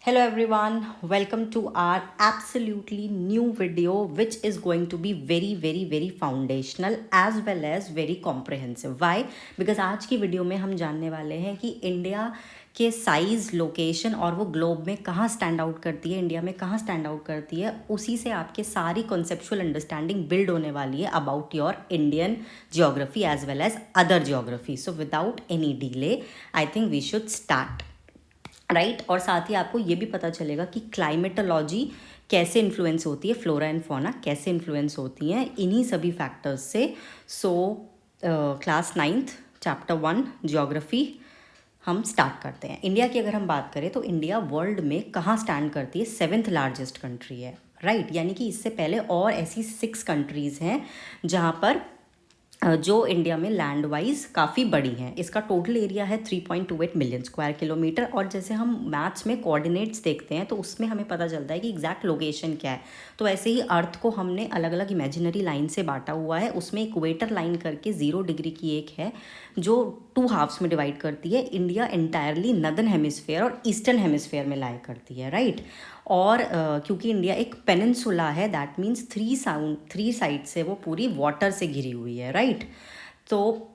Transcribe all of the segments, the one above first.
Hello everyone, welcome to our absolutely new video which is going to be very foundational as well as very comprehensive. Why? Because आज की video में हम जानने वाले हैं कि इंडिया के साइज़, लोकेशन और वो ग्लोब में कहाँ स्टैंड आउट करती है, इंडिया में कहाँ स्टैंड आउट करती है, उसी से आपके सारी कॉन्सेप्चुअल अंडरस्टैंडिंग बिल्ड होने वाली है about your Indian geography as well as other geography. So without any delay I think we should start. Right और साथ ही आपको ये भी पता चलेगा कि क्लाइमेटोलॉजी कैसे इन्फ्लुएंस होती है, फ्लोरा एंड फौना कैसे इन्फ्लुएंस होती हैं इन्हीं सभी फैक्टर्स से. So class 9th chapter 1 geography हम स्टार्ट करते हैं. इंडिया की अगर हम बात करें तो इंडिया वर्ल्ड में कहाँ स्टैंड करती है, 7th लार्जेस्ट कंट्री है. राइट यानी कि इससे पहले और ऐसी 6 कंट्रीज़ हैं जहाँ पर जो इंडिया में लैंड वाइज काफ़ी बड़ी हैं. इसका टोटल एरिया है 3.28 मिलियन स्क्वायर किलोमीटर. और जैसे हम मैथ्स में कोऑर्डिनेट्स देखते हैं तो उसमें हमें पता चलता है कि एग्जैक्ट लोकेशन क्या है. तो ऐसे ही अर्थ को हमने अलग अलग इमेजिनरी लाइन से बांटा हुआ है. उसमें इक्वेटर लाइन करके 0 डिग्री की एक है जो 2 हाफ्स में डिवाइड करती है. इंडिया एंटायरली नदर्न हेमिस्फेयर और ईस्टर्न हेमिस्फेयर में लाई करती है. राइट और क्योंकि इंडिया एक पेनिनसुला है दैट मीन्स 3 साइड से वो पूरी वाटर से घिरी हुई है. राइट तो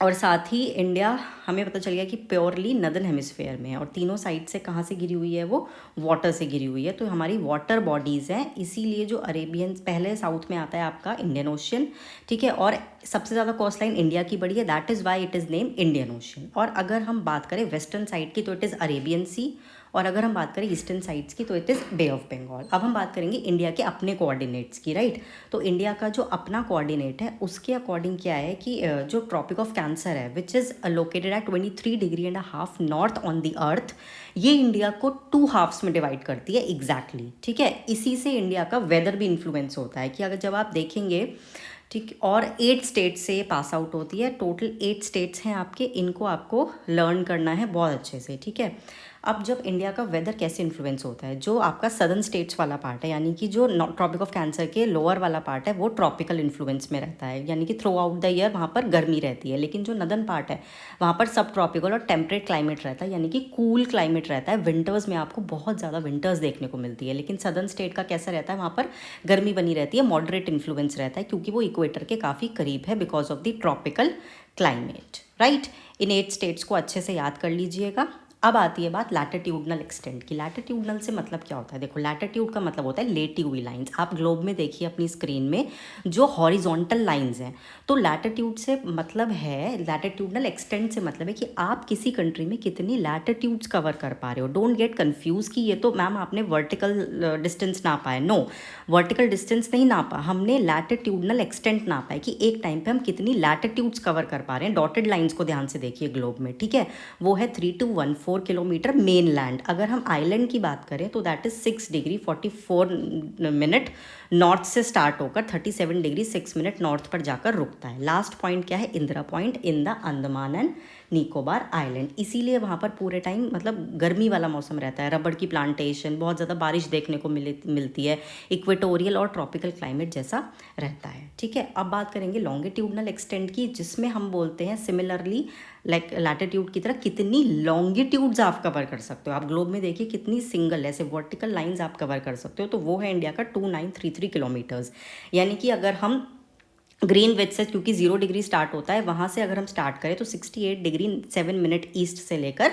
और साथ ही इंडिया हमें पता चल गया कि प्योरली नदर्न हेमिस्फेयर में है और तीनों साइड से कहाँ से घिरी हुई है, वो वाटर से घिरी हुई है. तो हमारी वाटर बॉडीज़ हैं, इसीलिए जो अरेबियन पहले साउथ में आता है आपका इंडियन ओशियन. ठीक है और सबसे ज़्यादा कोस्ट लाइन इंडिया की बड़ी है, that is why it is name Indian ocean. और अगर हम बात करें वेस्टर्न साइड की तो इट इज़ अरेबियन सी और अगर हम बात करें ईस्टर्न साइड्स की तो it is Bay of Bengal. अब हम बात करेंगे इंडिया के अपने कोऑर्डिनेट्स की. राइट तो इंडिया का जो अपना कोऑर्डिनेट है उसके अकॉर्डिंग क्या है कि जो ट्रॉपिक ऑफ कैंसर है which is located at 23 degree and half north on the earth, ये इंडिया को 2 हाफ्स में डिवाइड करती है एग्जैक्टली. ठीक है इसी से इंडिया का वेदर भी इन्फ्लुएंस होता है कि अगर जब आप देखेंगे ठीक और 8 स्टेट्स से पास आउट होती है. टोटल 8 स्टेट्स हैं आपके, इनको आपको लर्न करना है बहुत अच्छे से. ठीक है अब जब इंडिया का वेदर कैसे इन्फ्लुएंस होता है, जो आपका सदर्न स्टेट्स वाला पार्ट है यानी कि जो ट्रॉपिक ऑफ कैंसर के लोअर वाला पार्ट है वो ट्रॉपिकल इन्फ्लुएंस में रहता है यानी कि थ्रू आउट द ईयर वहाँ पर गर्मी रहती है. लेकिन जो नदर्न पार्ट है वहाँ पर सब ट्रॉपिकल और टेम्परेट क्लाइमेट रहता है यानी कि कूल क्लाइमेट रहता है. विंटर्स में आपको बहुत ज़्यादा विंटर्स देखने को मिलती है. लेकिन सदर्न स्टेट का कैसा रहता है, वहाँ पर गर्मी बनी रहती है, मॉडरेट इन्फ्लुएंस रहता है क्योंकि वो इक्वेटर के काफ़ी करीब है because of the tropical climate. Right in 8 states को अच्छे से याद कर लीजिएगा. अब आती है बात लैटिट्यूडनल एक्सटेंट की. लैटिट्यूडनल से मतलब क्या होता है, देखो लैटिट्यूड का मतलब होता है लेटी हुई लाइंस. आप ग्लोब में देखिए अपनी स्क्रीन में जो हॉरिजॉन्टल लाइंस हैं, तो लैटिट्यूड से मतलब है, लैटिट्यूडनल एक्सटेंट से मतलब है कि आप किसी कंट्री में कितनी लैटिट्यूड्स कवर कर पा रहे हो. डोंट गेट कन्फ्यूज कि ये तो मैम आपने वर्टिकल डिस्टेंस नापा है. नो, वर्टिकल डिस्टेंस नहीं नापा, हमने लैटिट्यूडनल एक्सटेंट नापा है कि एक टाइम पे हम कितनी लैटिट्यूड्स कवर कर पा रहे हैं. डॉटेड लाइंस को ध्यान से देखिए ग्लोब में. ठीक है वो है 3214 किलोमीटर मेन लैंड. अगर हम आइलैंड की बात करें तो that is 6 degree 44 minute north से स्टार्ट होकर 37 डिग्री 6 मिनट नॉर्थ पर जाकर रुकता है. लास्ट पॉइंट क्या है, Indira point in the Andaman and Nicobar island. इसीलिए वहाँ पर पूरे टाइम मतलब गर्मी वाला मौसम रहता है, रबड़ की प्लांटेशन, बहुत ज़्यादा बारिश देखने को मिलती है, इक्वेटोरियल और ट्रॉपिकल क्लाइमेट जैसा रहता है. ठीक है अब बात करेंगे लॉन्गिट्यूडनल एक्सटेंट की, जिसमें हम बोलते हैं सिमिलरली लाइक लैटिट्यूड की तरह कितनी लॉन्गिट्यूड्स आप कवर कर सकते हो. आप ग्लोब में देखिए कितनी सिंगल ऐसे वर्टिकल लाइंस आप कवर कर सकते हो, तो वो है इंडिया का 2933 किलोमीटर्स. यानी कि अगर हम ग्रीन विच से, क्योंकि 0 डिग्री स्टार्ट होता है, वहाँ से अगर हम स्टार्ट करें तो 68 डिग्री 7 मिनट ईस्ट से लेकर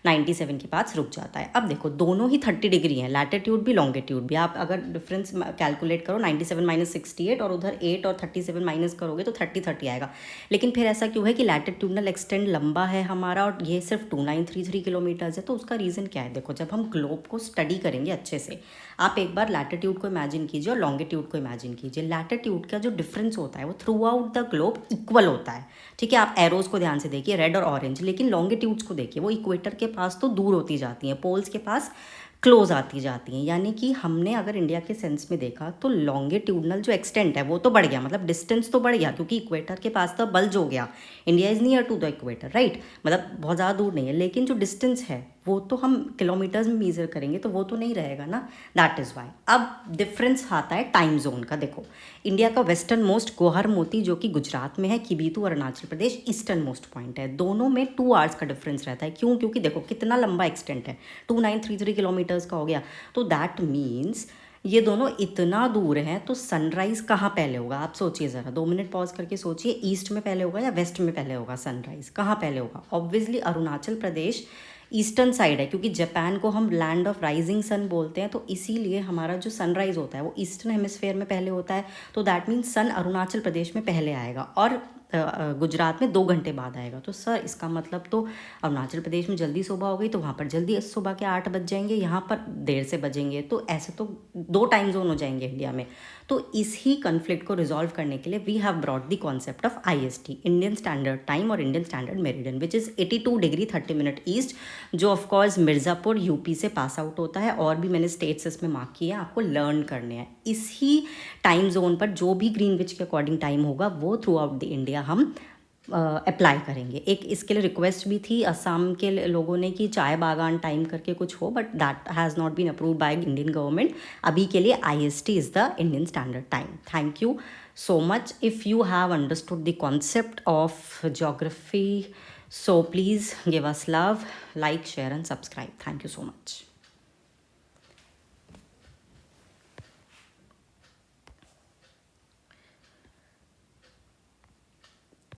97 के पास रुक जाता है. अब देखो दोनों ही 30 डिग्री हैं, लैटिट्यूड भी लॉन्गिट्यूड भी. आप अगर डिफरेंस कैलकुलेट करो 97 माइनस 68 और उधर 8 और 37 माइनस करोगे तो 30 आएगा. लेकिन फिर ऐसा क्यों है कि लैटिट्यूडनल एक्सटेंड लंबा है हमारा और ये सिर्फ 2933 किलोमीटर्स है. तो उसका रीज़न क्या है, देखो जब हम ग्लोब को स्टडी करेंगे अच्छे से, आप एक बार लैटिट्यूड को इमेजिन कीजिए और लॉन्गिट्यूड को इमेजिन कीजिए. लैटिट्यूड का जो डिफरेंस होता है वो through out the globe equal होता है. ठीक है आप एरोज को ध्यान से देखिए, रेड और ऑरेंज. लेकिन लॉन्गिट्यूड्स को देखिए, वो इक्वेटर के पास तो दूर होती जाती हैं, पोल्स के पास क्लोज आती जाती हैं. यानी कि हमने अगर इंडिया के सेंस में देखा तो लॉन्गिट्यूडनल जो एक्सटेंट है वो तो बढ़ गया, मतलब डिस्टेंस तो बढ़ गया क्योंकि इक्वेटर के पास तो बल्ज हो गया. India is near to the equator. Right मतलब बहुत ज़्यादा दूर नहीं है. लेकिन जो डिस्टेंस है वो तो हम किलोमीटर्स में मेज़र करेंगे तो वो तो नहीं रहेगा ना, दैट इज़ वाई। अब डिफरेंस आता है टाइम जोन का। देखो, इंडिया का वेस्टर्न मोस्ट गोहर मोती जो कि गुजरात में है, किबीतू Arunachal Pradesh eastern most point है। दोनों में 2 आवर्स का डिफरेंस रहता है। क्यों? क्योंकि देखो कितना लंबा एक्सटेंट है, 2933 किलोमीटर्स का हो गया। तो दैट मीन्स ये दोनों इतना दूर हैं, तो सनराइज़ कहाँ पहले होगा? आप सोचिए ज़रा, 2 मिनट पॉज करके सोचिए, ईस्ट में पहले होगा या वेस्ट में पहले होगा? सनराइज़ कहाँ पहले होगा? Obviously Arunachal Pradesh eastern side है, क्योंकि जापान को हम लैंड ऑफ राइजिंग सन बोलते हैं, तो इसीलिए हमारा जो सनराइज़ होता है वो ईस्टर्न हेमिस्फेयर में पहले होता है। तो दैट मीन्स सन अरुणाचल प्रदेश में पहले आएगा और गुजरात में 2 घंटे बाद आएगा। तो सर इसका मतलब तो अरुणाचल प्रदेश में जल्दी सुबह हो गई तो वहाँ पर जल्दी सुबह के 8 बज जाएंगे, यहाँ पर देर से बजेंगे, तो ऐसे तो 2 टाइम जोन हो जाएंगे इंडिया में। तो इस ही कन्फ्लिक्ट को रिजॉल्व करने के लिए we have brought the concept of IST, Indian standard time और Indian standard meridian, which is 82 degree 30 minute east, जो ऑफकोर्स मिर्ज़ापुर यूपी से पास आउट होता है। और भी मैंने स्टेट्स इसमें मार्क किए हैं, आपको लर्न करने हैं। इस ही टाइम जोन पर जो भी ग्रीनविच के अकॉर्डिंग टाइम होगा वो थ्रू आउट द इंडिया हम अप्लाई करेंगे। एक इसके लिए रिक्वेस्ट भी थी असम के लोगों ने कि चाय बागान टाइम करके कुछ हो, but that has not been approved by Indian government. अभी के लिए IST is the Indian standard time. Thank you so much. If you have understood the concept of geography, so please give us love, like, share and subscribe. Thank you so much.